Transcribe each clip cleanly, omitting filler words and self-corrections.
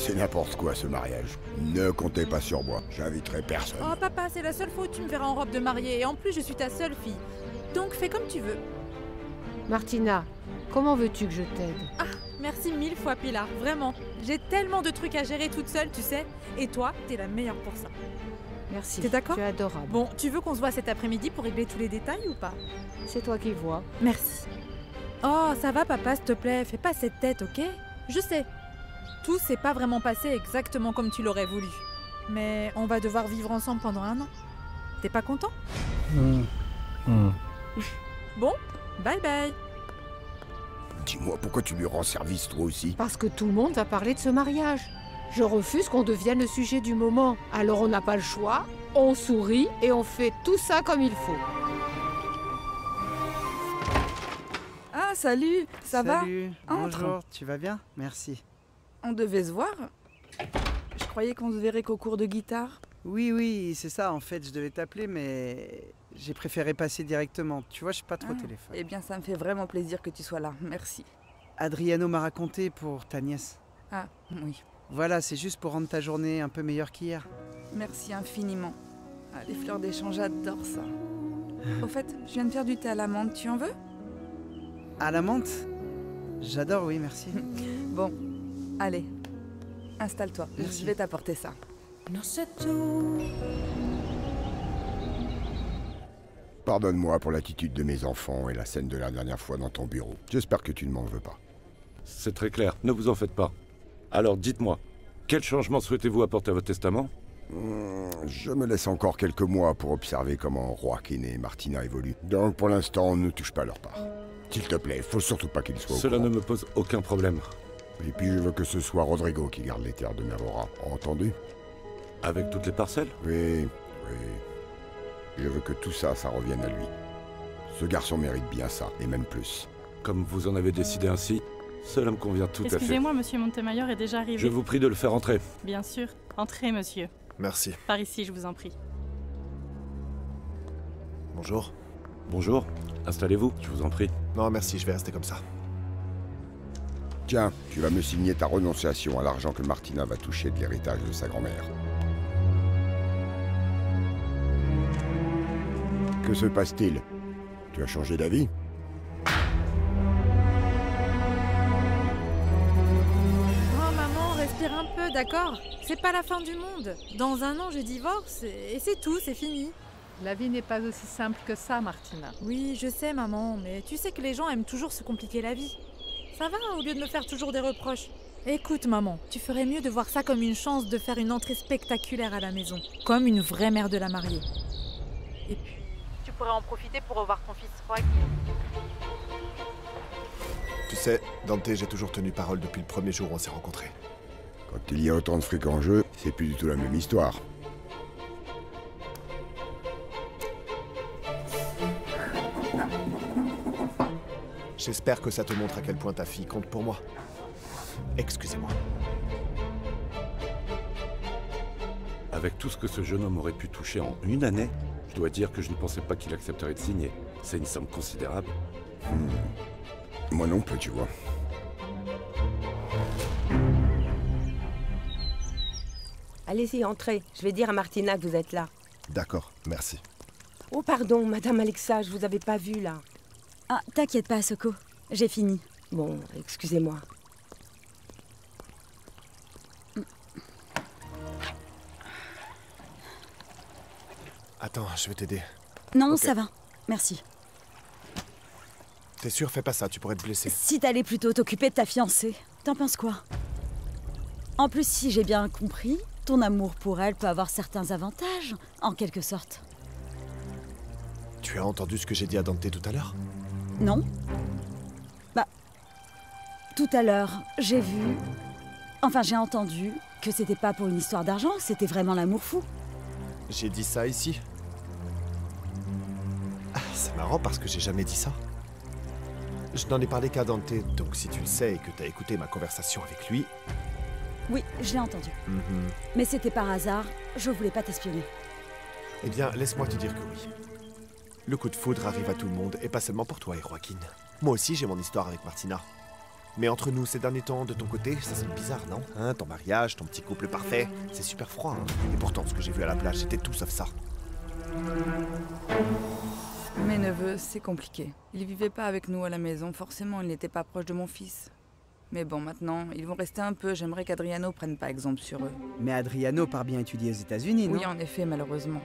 C'est n'importe quoi ce mariage. Ne comptez pas sur moi, j'inviterai personne. Oh papa, c'est la seule fois où tu me verras en robe de mariée, et en plus je suis ta seule fille. Donc fais comme tu veux. Martina, comment veux-tu que je t'aide? Ah, merci 1000 fois Pilar, vraiment. J'ai tellement de trucs à gérer toute seule, tu sais. Et toi, t'es la meilleure pour ça. Merci. T'es d'accord? Tu es adorable. Bon, tu veux qu'on se voit cet après-midi pour régler tous les détails ou pas? C'est toi qui vois. Merci. Oh, ça va papa, s'il te plaît, fais pas cette tête, ok? Je sais. Tout s'est pas vraiment passé exactement comme tu l'aurais voulu. Mais on va devoir vivre ensemble pendant 1 an. T'es pas content? Bon, bye bye. Dis-moi, pourquoi tu lui rends service toi aussi? Parce que tout le monde va parler de ce mariage. Je refuse qu'on devienne le sujet du moment. Alors on n'a pas le choix, on sourit et on fait tout ça comme il faut. Ah, salut, ça va? Salut, Entre. bonjour, tu vas bien? Merci. On devait se voir? Je croyais qu'on se verrait qu'au cours de guitare. Oui, c'est ça, en fait, je devais t'appeler, mais j'ai préféré passer directement. Tu vois, je suis pas trop au téléphone. Eh bien, ça me fait vraiment plaisir que tu sois là, merci. Adriano m'a raconté pour ta nièce. Ah, oui, Voilà, c'est juste pour rendre ta journée un peu meilleure qu'hier. merci infiniment. Ah, les fleurs des champs, j'adore ça. Au fait, je viens de faire du thé à la menthe, tu en veux? À la menthe? J'adore, oui, merci. Bon, allez, installe-toi, Merci. je vais t'apporter ça. Pardonne-moi pour l'attitude de mes enfants et la scène de la dernière fois dans ton bureau. J'espère que tu ne m'en veux pas. C'est très clair, ne vous en faites pas. Alors dites-moi, quel changement souhaitez-vous apporter à votre testament? Je me laisse encore quelques mois pour observer comment Joaquin et Martina évoluent. Donc pour l'instant, on ne touche pas leur part. S'il te plaît, faut surtout pas qu'ils soient au Cela courant. ne me pose aucun problème. Et puis je veux que ce soit Rodrigo qui garde les terres de Mavora. Entendu? Avec toutes les parcelles? Oui. Je veux que tout ça revienne à lui. Ce garçon mérite bien ça, et même plus. Comme vous en avez décidé ainsi, cela me convient tout à fait. Excusez-moi, monsieur Montemayor est déjà arrivé. Je vous prie de le faire entrer. Bien sûr. Entrez, monsieur. Merci. Par ici, je vous en prie. Bonjour. Bonjour, installez-vous, je vous en prie. Non, merci, je vais rester comme ça. Tiens, tu vas me signer ta renonciation à l'argent que Martina va toucher de l'héritage de sa grand-mère. Que se passe-t-il? Tu as changé d'avis? Oh maman, respire un peu, d'accord? C'est pas la fin du monde. Dans 1 an, je divorce et c'est tout, c'est fini. La vie n'est pas aussi simple que ça, Martina. Oui, je sais maman, mais tu sais que les gens aiment toujours se compliquer la vie. Ça va, au lieu de me faire toujours des reproches. Écoute maman, tu ferais mieux de voir ça comme une chance de faire une entrée spectaculaire à la maison. Comme une vraie mère de la mariée. Et puis, tu pourrais en profiter pour revoir ton fils Joaquin. Tu sais, Dante, j'ai toujours tenu parole depuis le premier jour où on s'est rencontrés. Quand il y a autant de fric en jeu, c'est plus du tout la même histoire. J'espère que ça te montre à quel point ta fille compte pour moi. Excusez-moi. Avec tout ce que ce jeune homme aurait pu toucher en 1 année, je dois dire que je ne pensais pas qu'il accepterait de signer. C'est une somme considérable. Moi non plus, tu vois. Allez-y, entrez. Je vais dire à Martina que vous êtes là. D'accord, merci. Oh, pardon, Madame Alexa, je vous avais pas vue, là. Ah, t'inquiète pas, Soko. J'ai fini. Bon, excusez-moi. Attends, je vais t'aider. Non, Ok. ça va. Merci. T'es sûr, fais pas ça, tu pourrais te blesser. Si t'allais plutôt t'occuper de ta fiancée, t'en penses quoi? En plus, si j'ai bien compris, ton amour pour elle peut avoir certains avantages, en quelque sorte. Tu as entendu ce que j'ai dit à Dante tout à l'heure? Non? Bah... Tout à l'heure, j'ai vu... Enfin, j'ai entendu que c'était pas pour une histoire d'argent, c'était vraiment l'amour fou. J'ai dit ça ici? Ah, c'est marrant parce que j'ai jamais dit ça. Je n'en ai parlé qu'à Dante, donc si tu le sais et que t'as écouté ma conversation avec lui... Oui, je l'ai entendu. Mhm. Mais c'était par hasard, je voulais pas t'espionner. Eh bien, laisse-moi te dire que oui. Le coup de foudre arrive à tout le monde, et pas seulement pour toi et Joaquin. Moi aussi, j'ai mon histoire avec Martina. Mais entre nous, ces derniers temps, de ton côté, ça semble bizarre, non? Hein, ton mariage, ton petit couple parfait, c'est super froid. Hein. Et pourtant, ce que j'ai vu à la plage, c'était tout sauf ça. Mes neveux, c'est compliqué. Ils vivaient pas avec nous à la maison, forcément, ils n'étaient pas proches de mon fils. Mais bon, maintenant, ils vont rester un peu, j'aimerais qu'Adriano prenne pas exemple sur eux. Mais Adriano part bien étudier aux États-Unis, non? Oui, en effet, malheureusement.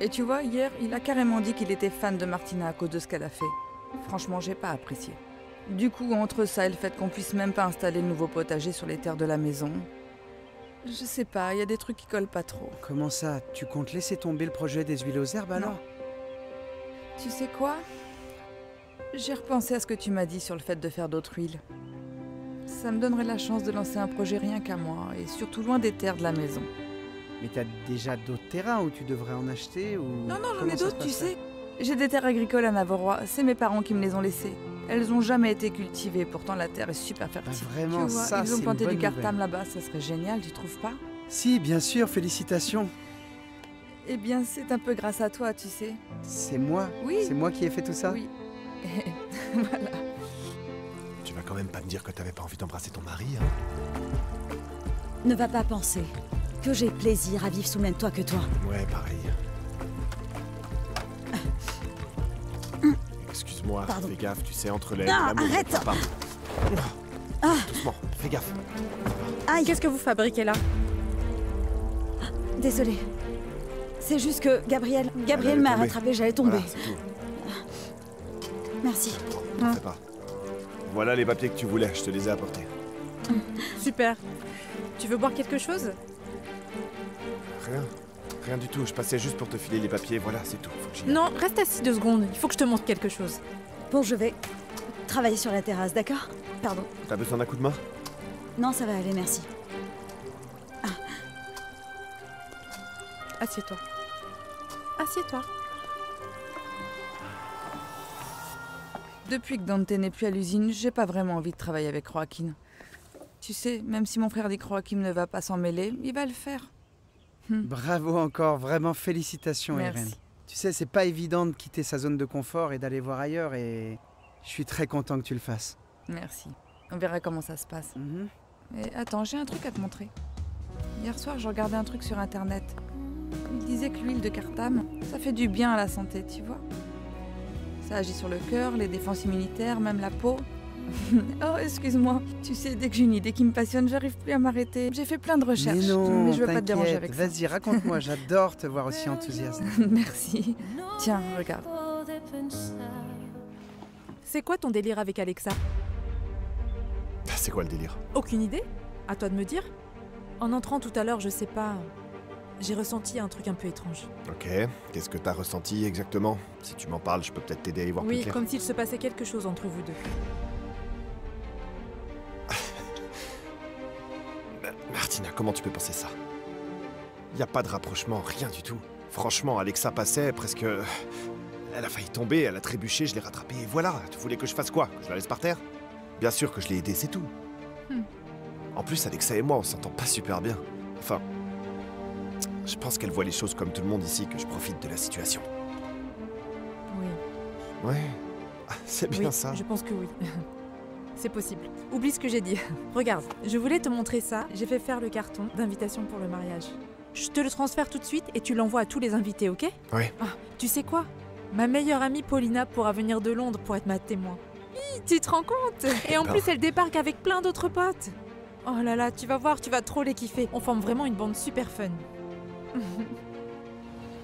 Et tu vois, hier, il a carrément dit qu'il était fan de Martina à cause de ce qu'elle a fait. Franchement, j'ai pas apprécié. Du coup, entre ça et le fait qu'on puisse même pas installer le nouveau potager sur les terres de la maison, je sais pas, il y a des trucs qui collent pas trop. Comment ça? Tu comptes laisser tomber le projet des huiles aux herbes alors? Non. Tu sais quoi? J'ai repensé à ce que tu m'as dit sur le fait de faire d'autres huiles. Ça me donnerait la chance de lancer un projet rien qu'à moi, et surtout loin des terres de la maison. Mais t'as déjà d'autres terrains où tu devrais en acheter ou... Non, j'en ai d'autres, tu sais. J'ai des terres agricoles à Navorois, c'est mes parents qui me les ont laissées. Elles ont jamais été cultivées, pourtant la terre est super fertile. Bah vraiment, tu vois, ça, ils ont c'est planté une du bonne cartam nouvelle. là-bas, ça serait génial, tu trouves pas? Si, bien sûr, félicitations. Eh bien, c'est un peu grâce à toi, tu sais. C'est moi? Oui. C'est moi qui ai fait tout ça? Oui. Voilà. Tu vas quand même pas me dire que t'avais pas envie d'embrasser ton mari, hein? Ne va pas penser que j'ai plaisir à vivre sous le même toit que toi. Ouais, pareil. Excuse-moi, Pardon. fais gaffe, tu sais, entre les... Non, l'amour, arrête. ça peut pas. Ah. Doucement, fais gaffe. Aïe, Qu'est-ce que vous fabriquez là? désolée. C'est juste que Gabriel allait m'a tomber. rattrapé, j'allais tomber. Voilà, c'est tout. Merci. T'en fais pas. Voilà les papiers que tu voulais, je te les ai apportés. Super. Tu veux boire quelque chose? Rien. Rien du tout, je passais juste pour te filer les papiers, voilà, c'est tout. Faut que j'y aille. Non, reste assis 2 secondes. Il faut que je te montre quelque chose. Bon, je vais travailler sur la terrasse, d'accord? Pardon. T'as besoin d'un coup de main? Non, ça va aller, merci. Assieds-toi. Assieds-toi. Depuis que Dante n'est plus à l'usine, j'ai pas vraiment envie de travailler avec Joaquin. Tu sais, même si mon frère dit que Joaquin ne va pas s'en mêler, il va le faire. Bravo encore, vraiment félicitations, Merci. Irène. Tu sais, c'est pas évident de quitter sa zone de confort et d'aller voir ailleurs et je suis très content que tu le fasses. Merci. On verra comment ça se passe. Mhm. Mais attends, j'ai un truc à te montrer. Hier soir, je regardais un truc sur internet. Il disait que l'huile de cartam, ça fait du bien à la santé, tu vois. Ça agit sur le cœur, les défenses immunitaires, même la peau. Oh, excuse-moi. Tu sais, dès que j'ai une idée qui me passionne, j'arrive plus à m'arrêter. J'ai fait plein de recherches, Mais non, je veux pas te déranger t'inquiète. avec ça. Vas-y, raconte-moi, j'adore te voir aussi enthousiaste. Merci. Tiens, regarde. C'est quoi ton délire avec Alexa? C'est quoi le délire? Aucune idée? À toi de me dire. En entrant tout à l'heure, je sais pas. J'ai ressenti un truc un peu étrange. Ok, qu'est-ce que t'as ressenti exactement? Si tu m'en parles, je peux peut-être t'aider à y voir plus Oui, clair. comme s'il se passait quelque chose entre vous deux. Martina, comment tu peux penser ça? Y a pas de rapprochement, rien du tout. Franchement, Alexa passait presque... Elle a failli tomber, elle a trébuché, je l'ai rattrapée, et voilà. Tu voulais que je fasse quoi? Que je la laisse par terre? Bien sûr que je l'ai aidée, c'est tout. En plus, Alexa et moi, on s'entend pas super bien. Enfin... Je pense qu'elle voit les choses comme tout le monde ici, que je profite de la situation. Oui. Ouais, c'est bien Oui, ça. je pense que oui. C'est possible. Oublie ce que j'ai dit. Regarde, je voulais te montrer ça. J'ai fait faire le carton d'invitation pour le mariage. Je te le transfère tout de suite et tu l'envoies à tous les invités, ok? Ouais. Ah, tu sais quoi? Ma meilleure amie Paulina pourra venir de Londres pour être ma témoin. Hi, tu te rends compte? Et en Non. plus, elle débarque avec plein d'autres potes. Oh là là, tu vas voir, tu vas trop les kiffer. On forme vraiment une bande super fun.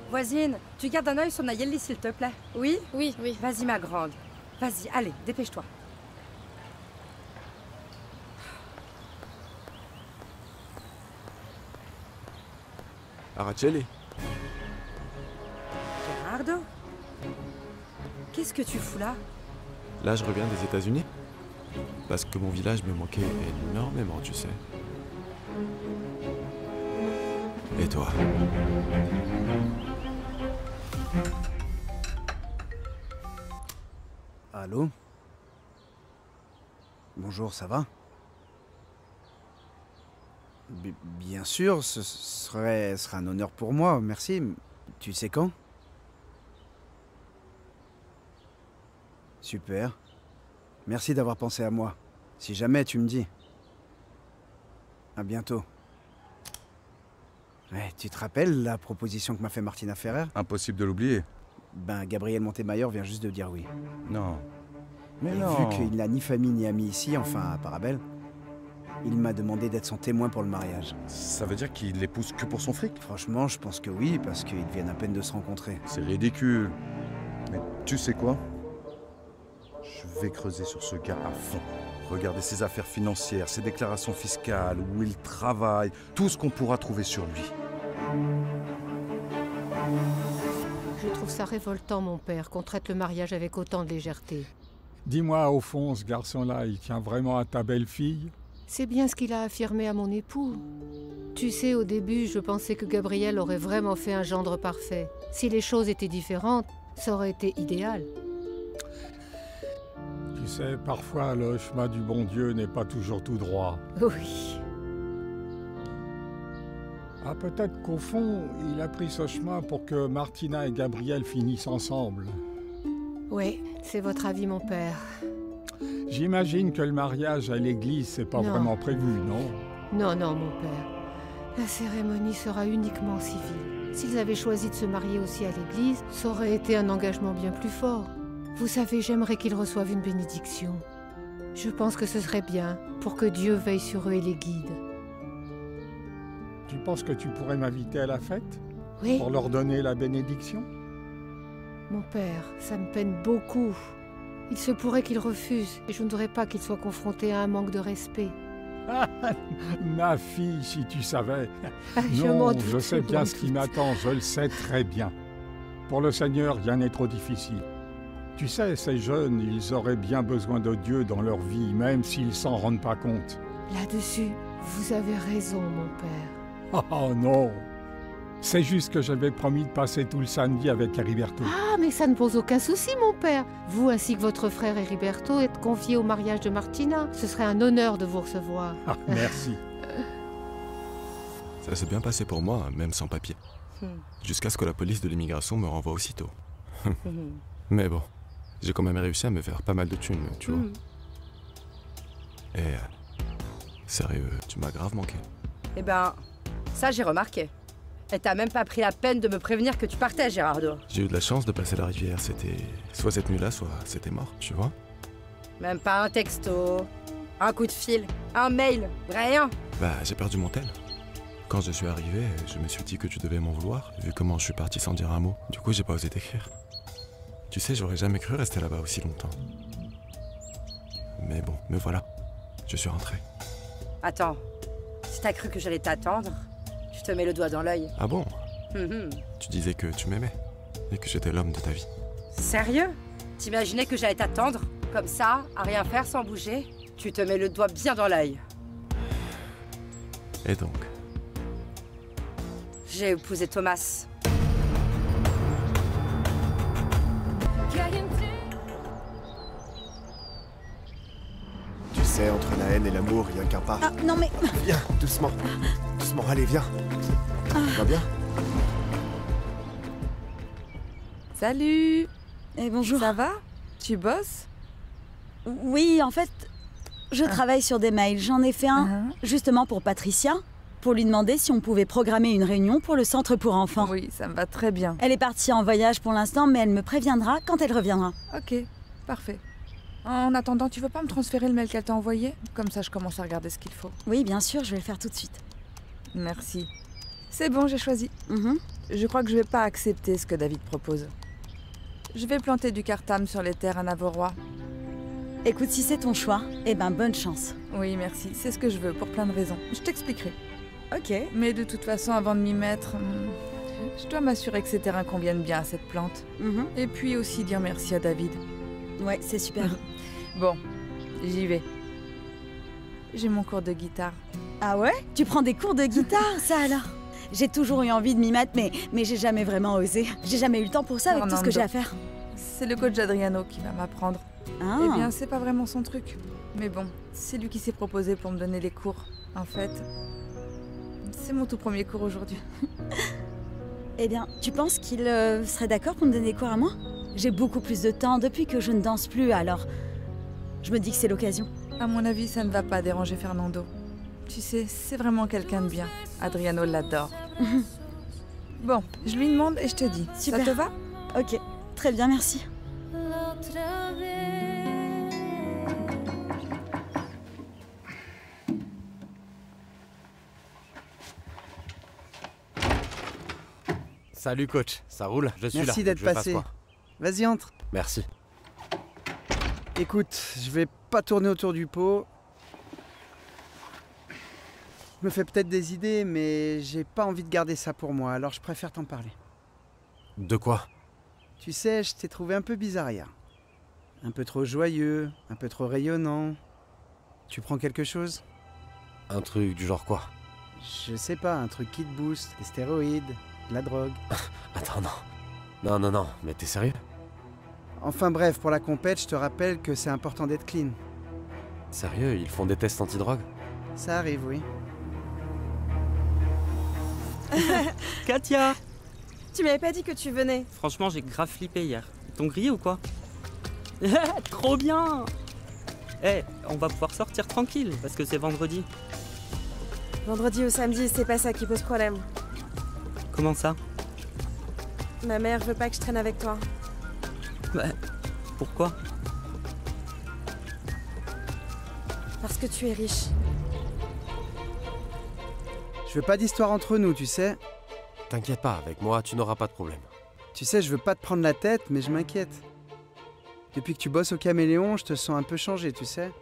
Voisine, tu gardes un œil sur Nayeli, s'il te plaît. Oui? Oui. Vas-y, ma grande. Vas-y, allez, dépêche-toi. Araceli, Gerardo? Qu'est-ce que tu fous là? là je reviens des États-Unis. Parce que mon village me manquait énormément, tu sais. Et toi? Allô? Bonjour, ça va? Bien sûr, ce serait un honneur pour moi, merci. Tu sais quand? Super. Merci d'avoir pensé à moi. Si jamais, tu me dis. À bientôt. Ouais, tu te rappelles la proposition que m'a fait Martina Ferrer? Impossible de l'oublier. Ben, Gabriel Montemayor vient juste de dire oui. Non. Mais Et non. vu qu'il n'a ni famille ni amis ici, enfin à Parabelle, il m'a demandé d'être son témoin pour le mariage. Ça veut dire qu'il l'épouse que pour son fric? Franchement, je pense que oui, parce qu'ils viennent à peine de se rencontrer. C'est ridicule. Mais tu sais quoi? Je vais creuser sur ce gars à fond. Regarder ses affaires financières, ses déclarations fiscales, où il travaille, tout ce qu'on pourra trouver sur lui. Je trouve ça révoltant, mon père, qu'on traite le mariage avec autant de légèreté. Dis-moi, au fond, ce garçon-là, il tient vraiment à ta belle-fille? C'est bien ce qu'il a affirmé à mon époux. Tu sais, au début, je pensais que Gabriel aurait vraiment fait un gendre parfait. Si les choses étaient différentes, ça aurait été idéal. Tu sais, parfois, le chemin du bon Dieu n'est pas toujours tout droit. Oui. Ah, peut-être qu'au fond, il a pris ce chemin pour que Martina et Gabriel finissent ensemble. Oui, c'est votre avis, mon père. J'imagine que le mariage à l'église, c'est pas Non. vraiment prévu, non? Non, non, mon père. La cérémonie sera uniquement civile. S'ils avaient choisi de se marier aussi à l'église, ça aurait été un engagement bien plus fort. Vous savez, j'aimerais qu'ils reçoivent une bénédiction. Je pense que ce serait bien pour que Dieu veille sur eux et les guide. Tu penses que tu pourrais m'inviter à la fête? Oui. Pour leur donner la bénédiction? Mon père, ça me peine beaucoup. Il se pourrait qu'il refuse et je ne voudrais pas qu'il soit confronté à un manque de respect. Ma fille, si tu savais. Je m'en Non, doute, je sais je bien m'en ce qui doute. m'attend, je le sais très bien. Pour le Seigneur, rien n'est trop difficile. Tu sais, ces jeunes, ils auraient bien besoin de Dieu dans leur vie, même s'ils s'en rendent pas compte. Là-dessus, vous avez raison, mon père. Oh non! C'est juste que j'avais promis de passer tout le samedi avec Heriberto. Ah, mais ça ne pose aucun souci, mon père. Vous ainsi que votre frère Heriberto êtes confiés au mariage de Martina. Ce serait un honneur de vous recevoir. Ah, merci. Ça s'est bien passé pour moi, même sans papier. Jusqu'à ce que la police de l'immigration me renvoie aussitôt. Mais bon, j'ai quand même réussi à me faire pas mal de thunes, tu vois. Et sérieux, tu m'as grave manqué. Eh ben, ça j'ai remarqué. Et t'as même pas pris la peine de me prévenir que tu partais, Gérardo. J'ai eu de la chance de passer la rivière, c'était soit cette nuit-là, soit c'était mort, tu vois. Même pas un texto, un coup de fil, un mail, rien. Bah, j'ai perdu mon tel. Quand je suis arrivé, je me suis dit que tu devais m'en vouloir, vu comment je suis parti sans dire un mot. Du coup, j'ai pas osé t'écrire. Tu sais, j'aurais jamais cru rester là-bas aussi longtemps. Mais bon, me voilà. Je suis rentré. Attends, si t'as cru que j'allais t'attendre, je te mets le doigt dans l'œil. Ah bon? Tu disais que tu m'aimais et que j'étais l'homme de ta vie. Sérieux? T'imaginais que j'allais t'attendre, comme ça, à rien faire sans bouger? Tu te mets le doigt bien dans l'œil. Et donc? J'ai épousé Thomas. Tu sais, entre la haine et l'amour, il y a qu'un pas. Ah, non mais... Viens, doucement. Doucement, allez, viens. Va bien? Salut! Et bonjour. Ça va? Tu bosses? Oui, en fait, je travaille sur des mails. J'en ai fait un, justement pour Patricia, pour lui demander si on pouvait programmer une réunion pour le centre pour enfants. Oui, ça me va très bien. Elle est partie en voyage pour l'instant, mais elle me préviendra quand elle reviendra. Ok, parfait. En attendant, tu veux pas me transférer le mail qu'elle t'a envoyé? Comme ça, je commence à regarder ce qu'il faut. Oui, bien sûr, je vais le faire tout de suite. Merci. C'est bon, j'ai choisi. Je crois que je vais pas accepter ce que David propose. Je vais planter du cartame sur les terres à Navorois. Écoute, si c'est ton choix, eh ben bonne chance. Oui, merci. C'est ce que je veux, pour plein de raisons. Je t'expliquerai. Ok. Mais de toute façon, avant de m'y mettre, je dois m'assurer que ces terrains conviennent bien à cette plante. Et puis aussi dire merci à David. Ouais, c'est super. Bon, j'y vais. J'ai mon cours de guitare. Ah ouais? Tu prends des cours de guitare, ça alors? J'ai toujours eu envie de m'y mettre, mais j'ai jamais vraiment osé. J'ai jamais eu le temps pour ça avec tout ce que j'ai à faire. C'est le coach Adriano qui va m'apprendre. Ah. Eh bien, c'est pas vraiment son truc. Mais bon, c'est lui qui s'est proposé pour me donner les cours. En fait, c'est mon tout premier cours aujourd'hui. Eh bien, tu penses qu'il serait d'accord pour me donner des cours à moi? J'ai beaucoup plus de temps depuis que je ne danse plus, alors je me dis que c'est l'occasion. À mon avis, ça ne va pas déranger Fernando. Tu sais, c'est vraiment quelqu'un de bien. Adriano l'adore. Bon, je lui demande et je te dis. Super. Ça te va? Ok, très bien, merci. Salut coach, ça roule? Je suis là. Merci d'être passé. Vas-y, entre. Merci. Écoute, je vais pas tourner autour du pot. Je me fais peut-être des idées, mais j'ai pas envie de garder ça pour moi, alors je préfère t'en parler. De quoi? Tu sais, je t'ai trouvé un peu bizarre hier. Un peu trop joyeux, un peu trop rayonnant. Tu prends quelque chose? Un truc du genre quoi? Je sais pas, un truc qui te booste, des stéroïdes, de la drogue. Attends, non. Non, mais t'es sérieux? Enfin bref, pour la compète, je te rappelle que c'est important d'être clean. Sérieux, ils font des tests antidrogue? Ça arrive, oui. Katia! Tu m'avais pas dit que tu venais. Franchement, j'ai grave flippé hier. Ils t'ont grillé ou quoi? Trop bien! On va pouvoir sortir tranquille, parce que c'est vendredi. Vendredi ou samedi, c'est pas ça qui pose problème. Comment ça? Ma mère veut pas que je traîne avec toi. Bah, pourquoi? Parce que tu es riche. Je veux pas d'histoire entre nous, tu sais. T'inquiète pas, avec moi, tu n'auras pas de problème. Tu sais, je veux pas te prendre la tête, mais je m'inquiète. Depuis que tu bosses au Caméléon, je te sens un peu changé, tu sais.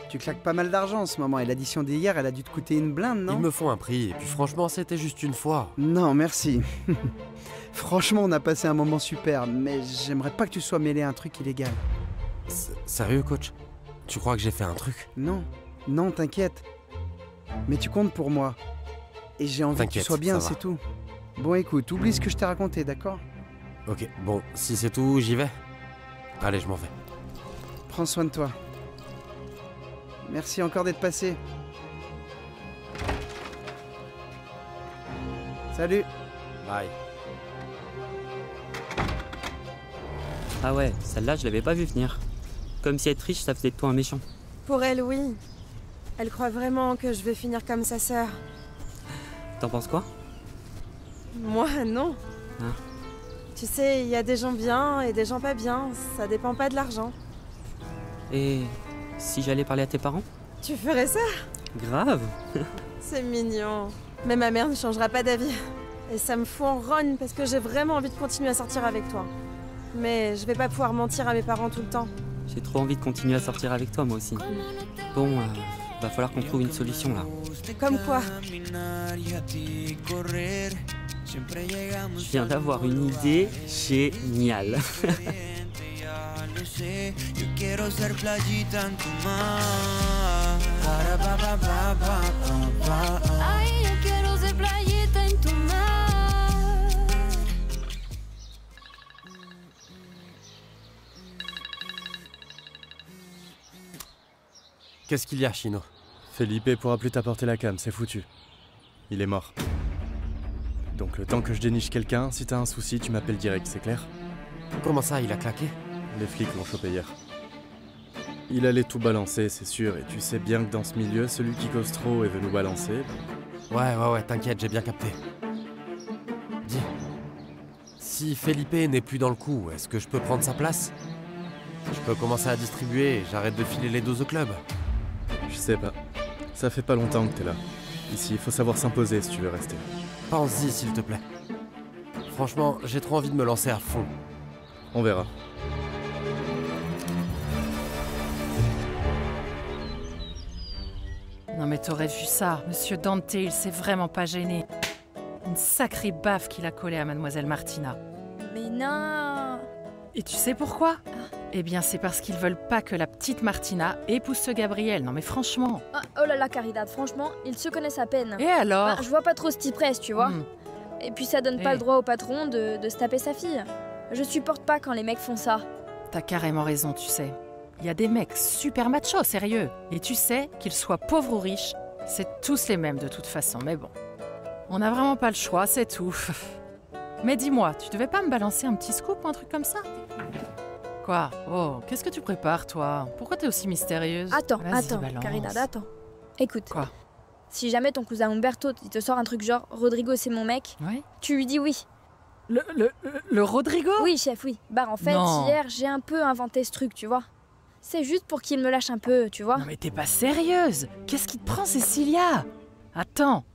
Tu claques pas mal d'argent en ce moment, et l'addition d'hier, elle a dû te coûter une blinde, non? Ils me font un prix, et puis franchement, c'était juste une fois. Non, merci. Franchement, on a passé un moment super, mais j'aimerais pas que tu sois mêlé à un truc illégal. Sérieux, coach? Tu crois que j'ai fait un truc? Non, t'inquiète. Mais tu comptes pour moi. Et j'ai envie que tu sois bien, c'est tout. Bon, écoute, oublie ce que je t'ai raconté, d'accord? Ok, bon, si c'est tout, j'y vais. Allez, je m'en vais. Prends soin de toi. Merci encore d'être passé. Salut. Bye. Ah ouais, celle-là, je l'avais pas vu venir. Comme si être riche, ça faisait de toi un méchant. Pour elle, oui. Elle croit vraiment que je vais finir comme sa sœur. T'en penses quoi? Moi, non. Ah. Tu sais, il y a des gens bien et des gens pas bien. Ça dépend pas de l'argent. Et si j'allais parler à tes parents? Tu ferais ça? Grave. C'est mignon. Mais ma mère ne changera pas d'avis. Et ça me fout en rogne parce que j'ai vraiment envie de continuer à sortir avec toi. Mais je vais pas pouvoir mentir à mes parents tout le temps. J'ai trop envie de continuer à sortir avec toi, moi aussi. Bon, va falloir qu'on trouve une solution, là. Comme quoi? Je viens d'avoir une idée géniale. Qu'est-ce qu'il y a, Chino? Felipe pourra plus t'apporter la cam, c'est foutu. Il est mort. Donc le temps que je déniche quelqu'un, si t'as un souci, tu m'appelles direct, c'est clair? Comment ça, il a claqué? Les flics l'ont chopé hier. Il allait tout balancer, c'est sûr, et tu sais bien que dans ce milieu, celui qui cause trop et veut nous balancer... Ouais, t'inquiète, j'ai bien capté. Dis, si Felipe n'est plus dans le coup, est-ce que je peux prendre sa place? Je peux commencer à distribuer et j'arrête de filer les doses au club. Je sais pas. Ça fait pas longtemps que t'es là. Ici, il faut savoir s'imposer si tu veux rester. Pense-y, s'il te plaît. Franchement, j'ai trop envie de me lancer à fond. On verra. Non mais t'aurais vu ça, Monsieur Dante, il s'est vraiment pas gêné. Une sacrée baffe qu'il a collée à Mademoiselle Martina. Mais non! Et tu sais pourquoi? Eh bien c'est parce qu'ils veulent pas que la petite Martina épouse ce Gabriel, non mais franchement. Oh là là, Caridad, franchement, ils se connaissent à peine. Et alors? Je vois pas trop ce type presse, tu vois. Et puis ça donne pas le droit au patron de se taper sa fille. Je supporte pas quand les mecs font ça. T'as carrément raison, tu sais. Il y a des mecs super machos, sérieux. Et tu sais, qu'ils soient pauvres ou riches, c'est tous les mêmes de toute façon, mais bon. On n'a vraiment pas le choix, c'est tout. Mais dis-moi, tu devais pas me balancer un petit scoop ou un truc comme ça? Quoi? Oh, qu'est-ce que tu prépares, toi? Pourquoi t'es aussi mystérieuse? Attends, Vas-y, attends, balance. Caridad, attends. Écoute. Quoi? Si jamais ton cousin Umberto, il te sort un truc genre « Rodrigo, c'est mon mec Oui. » tu lui dis oui. Le Rodrigo? Oui, chef, oui. Bah, en fait, Non. hier, j'ai un peu inventé ce truc, tu vois. C'est juste pour qu'il me lâche un peu, tu vois. Non mais t'es pas sérieuse! Qu'est-ce qui te prend, Cécilia? Attends!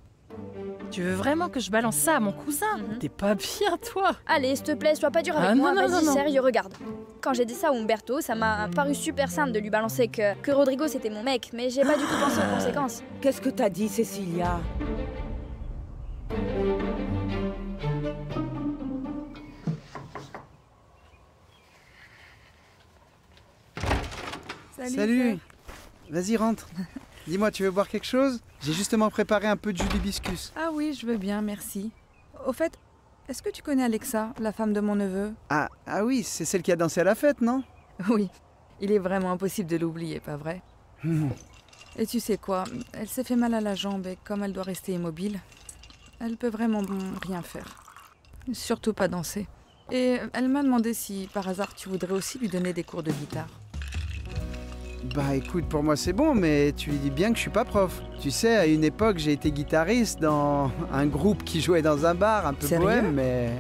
Tu veux vraiment que je balance ça à mon cousin? T'es pas bien, toi! Allez, s'il te plaît, sois pas dur avec Ah, moi, non, non, vas-y, non, non. sérieux, regarde. Quand j'ai dit ça à Umberto, ça m'a paru super simple de lui balancer que Rodrigo c'était mon mec, mais j'ai pas du tout pensé aux conséquences. Qu'est-ce que t'as dit, Cécilia? Salut. Vas-y, rentre. Dis-moi, tu veux boire quelque chose? J'ai justement préparé un peu de jus d'hibiscus. Ah oui, je veux bien, merci. Au fait, est-ce que tu connais Alexa, la femme de mon neveu? Ah oui, c'est celle qui a dansé à la fête, non? Oui, il est vraiment impossible de l'oublier, pas vrai? Et tu sais quoi? Elle s'est fait mal à la jambe et comme elle doit rester immobile, elle peut vraiment rien faire. Surtout pas danser. Et elle m'a demandé si, par hasard, tu voudrais aussi lui donner des cours de guitare. Bah écoute, pour moi c'est bon, mais tu lui dis bien que je suis pas prof. Tu sais, à une époque, j'ai été guitariste dans un groupe qui jouait dans un bar, un peu Sérieux? bohème, mais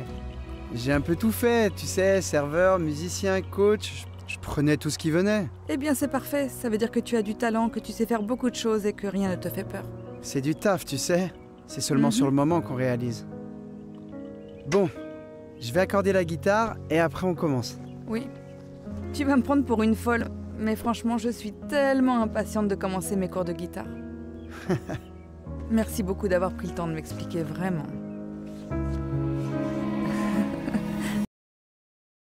j'ai un peu tout fait, tu sais, serveur, musicien, coach, je prenais tout ce qui venait. Eh bien, c'est parfait. Ça veut dire que tu as du talent, que tu sais faire beaucoup de choses et que rien ne te fait peur. C'est du taf, tu sais. C'est seulement sur le moment qu'on réalise. Bon, je vais accorder la guitare et après on commence. Oui. Tu vas me prendre pour une folle, mais franchement, je suis tellement impatiente de commencer mes cours de guitare. Merci beaucoup d'avoir pris le temps de m'expliquer, vraiment.